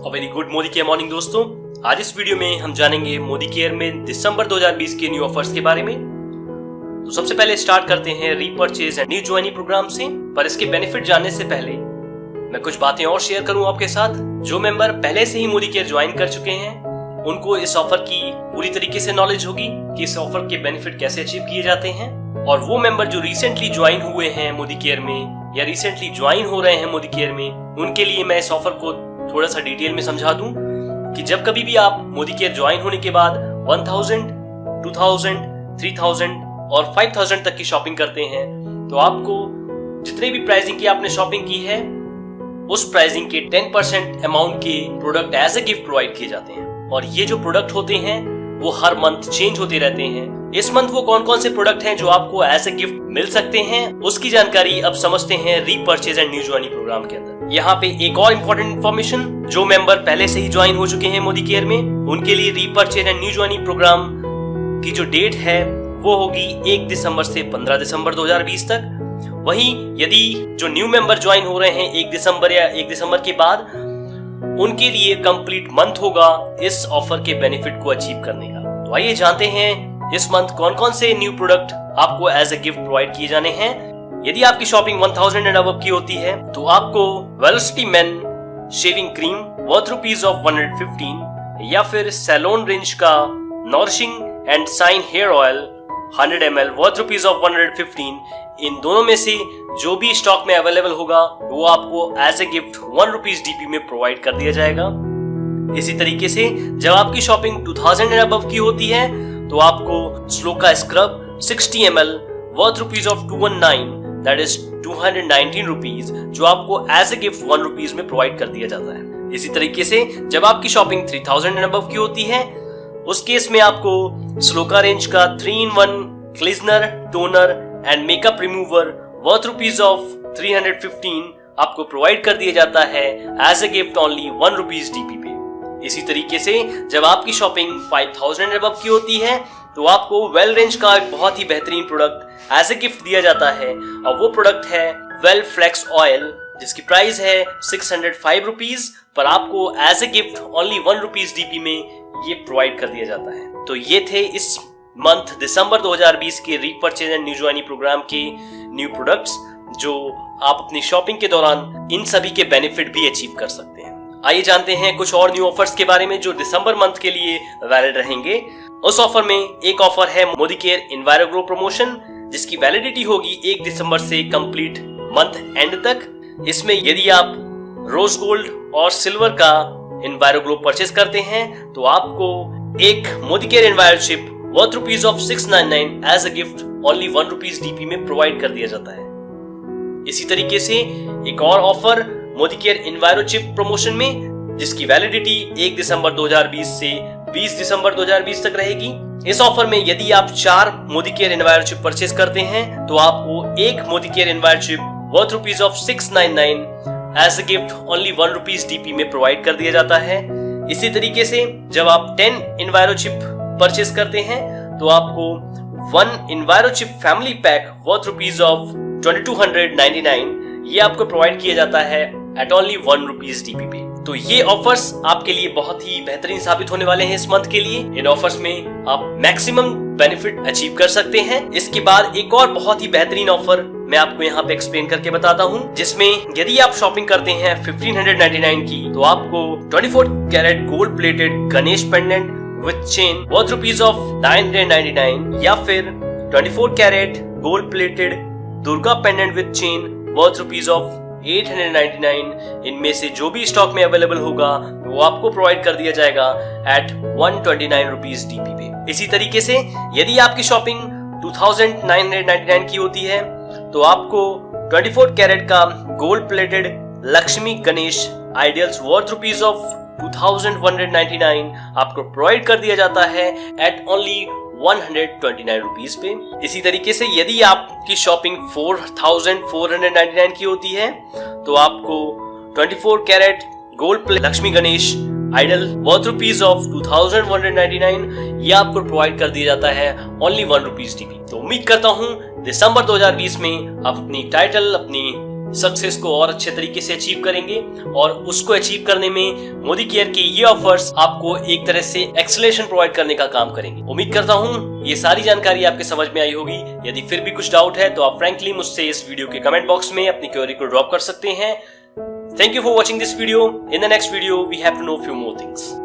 Very good Modi care morning दोस्तों। आज इस वीडियो में हम जानेंगे मोदी केयर में दिसंबर 2020 के न्यू ऑफर्स के बारे में। तो सबसे पहले स्टार्ट करते हैं repurchase and new joining programme से। पर इसके बेनिफिट जानने से पहले मैं कुछ बातें और शेयर करूं आपके साथ। जो मेंबर पहले से ही मोदी केयर ज्वाइन कर चुके हैं उनको इस ऑफर की पूरी तरीके से नॉलेज होगी कि इस ऑफर के बेनिफिट कैसे अचीव किए जाते हैं। और वो मेंबर जो रिसेंटली ज्वाइन हुए हैं मोदी केयर में या रिसेंटली ज्वाइन हो रहे हैं मोदी केयर में, उनके लिए मैं इस ऑफर को थोड़ा सा डिटेल में समझा दूं कि जब कभी भी आप मोदी केयर ज्वाइन होने के बाद 1000, 2000, 3000 और 5000 तक की शॉपिंग करते हैं तो आपको जितने भी प्राइसिंग की आपने शॉपिंग की है उस प्राइसिंग के 10% अमाउंट के product as a gift provide किए जाते हैं। और ये जो प्रोडक्ट होते हैं वो हर मंथ चेंज होते रहते हैं। इस मंथ वो कौन कौन से प्रोडक्ट हैं जो आपको एज ए गिफ्ट मिल सकते हैं उसकी जानकारी अब समझते हैं repurchase and new joining programme के अंदर। यहाँ पे एक और इम्पोर्टेंट इन्फॉर्मेशन, जो मेंबर पहले से ही ज्वाइन हो चुके हैं मोदी केयर में उनके लिए repurchase and new joining programme की जो डेट है वो होगी 1 दिसंबर से 15 दिसंबर 2020 तक। वहीं यदि जो न्यू मेंबर ज्वाइन हो रहे हैं 1 दिसंबर या 1 दिसंबर के बाद, उनके लिए कंप्लीट मंथ होगा इस ऑफर के बेनिफिट को अचीव करने का। तो आइए जानते हैं इस मंथ कौन कौन से न्यू प्रोडक्ट आपको एज ए गिफ्ट प्रोवाइड किए जाने हैं। यदि आपकी शॉपिंग 1000 एंड अबव की होती है तो आपको velocity men shaving cream worth ₹115 या फिर सैलून रेंज का nourishing and shine hair oil 100 ml worth ₹115। इन दोनों में से जो भी स्टॉक में अवेलेबल होगा वो आपको एज ए गिफ्ट ₹1 डीपी में प्रोवाइड कर दिया जाएगा। इसी तरीके से जब आपकी शॉपिंग 2000 एंड अबव की होती है तो आपको shloka scrub 60 ml worth ₹219 that is ₹219 जो आपको एज ए गिफ्ट ₹1 में प्रोवाइड कर दिया जाता है। इसी तरीके से जब आपकी शॉपिंग 3000 एंड अबव की होती है उस केस में आपको स्लोका रेंज का 3-in-1 cleanser, toner and makeup remover worth ₹315 आपको प्रोवाइड कर दिया जाता है as a gift only ₹1 DP पे। इसी तरीके से जब आपकी शॉपिंग 5000 एंड अबव की होती है तो आपको वेल रेंज का एक बहुत ही बेहतरीन प्रोडक्ट एज ए गिफ्ट दिया जाता है और वो प्रोडक्ट है वेल फ्लेक्स ऑयल जिसकी प्राइस है ₹605 पर आपको as a gift only ₹1 DP में ये प्रोवाइड कर दिया जाता है। तो ये थे इस मंथ दिसंबर 2020 के repurchase and new joining programme के न्यू प्रोडक्ट्स जो आप अपनी शॉपिंग के दौरान इन सभी के बेनिफिट भी अचीव कर सकते हैं। आइए जानते हैं कुछ और न्यू ऑफर्स के बारे में जो दिसंबर मंथ के लिए वैलिड रहेंगे। उस ऑफर में एक ऑफर है मोदी केयर इन्वायरोग्लो प्रमोशन जिसकी वैलिडिटी होगी 1 दिसंबर से कंप्लीट मंथ एंड तक। इसमें यदि आप रोज गोल्ड और सिल्वर का इन्वायरोग्लो परचेस करते हैं तो आपको एक Modi care enviro chip worth ₹699 as a gift only ₹1 DP में प्रोवाइड कर दिया जाता है। इसी तरीके से एक और offer Modi care enviro chip promotion में जिसकी वैलिडिटी 1 दिसंबर 2020 से 20 दिसंबर 2020 तक रहेगी। इस ऑफर में यदि आप 4 Modi care enviro chip purchase करते हैं तो आपको एक Modi care enviro chip worth ₹699 as a gift only ₹1 DP में प्रोवाइड कर दिया जाता है। इसी तरीके से जब आप 10 इन्वायरो चिप परचेस करते हैं तो आपको 1 इन्वायरो चिप फैमिली पैक वर्थ ₹2299 ये आपको प्रोवाइड किया जाता है एट ओनली ₹1 डीपी पे। तो ये ऑफर्स आपके लिए बहुत ही बेहतरीन साबित होने वाले हैं इस मंथ के लिए। इन ऑफर्स में आप मैक्सिमम बेनिफिट अचीव कर सकते हैं। इसके बाद एक और बहुत ही बेहतरीन ऑफर मैं आपको यहाँ पे एक्सप्लेन करके बताता हूँ जिसमें यदि आप शॉपिंग करते हैं 1599 की तो आपको 24 carat gold plated Ganesh pendant with chain worth ₹999 या फिर 24 carat gold plated Durga pendant with chain worth ₹899 इनमें से जो भी स्टॉक में अवेलेबल होगा वो आपको प्रोवाइड कर दिया जाएगा एट ₹129 डीपी पे। इसी तरीके से यदि आपकी शॉपिंग 2999 की होती है तो आपको 24 कैरेट का gold plated Lakshmi Ganesh ideals worth ₹2199 आपको प्रोवाइड कर दिया जाता है एट ओनली ₹129 पे। इसी तरीके से यदि आपकी शॉपिंग 4499 की होती है तो आपको 24 carat gold Lakshmi Ganesh idol worth ₹2199 ये आपको प्रोवाइड कर दिया जाता है ओनली ₹1 डीपी। तो उम्मीद करता हूँ दिसंबर 2020 में आप अपनी टाइटल, अपनी सक्सेस को और अच्छे तरीके से अचीव करेंगे और उसको अचीव करने में मोदी केयर के ये ऑफर्स आपको एक तरह से एक्सेलरेशन प्रोवाइड करने का काम करेंगे। उम्मीद करता हूँ ये सारी जानकारी आपके समझ में आई होगी। यदि फिर भी कुछ डाउट है तो आप फ्रैंकली मुझसे इस वीडियो के कमेंट बॉक्स में अपनी क्वेरी को ड्रॉप कर सकते हैं। Thank you for watching this video. In the next video, we have to know few more things.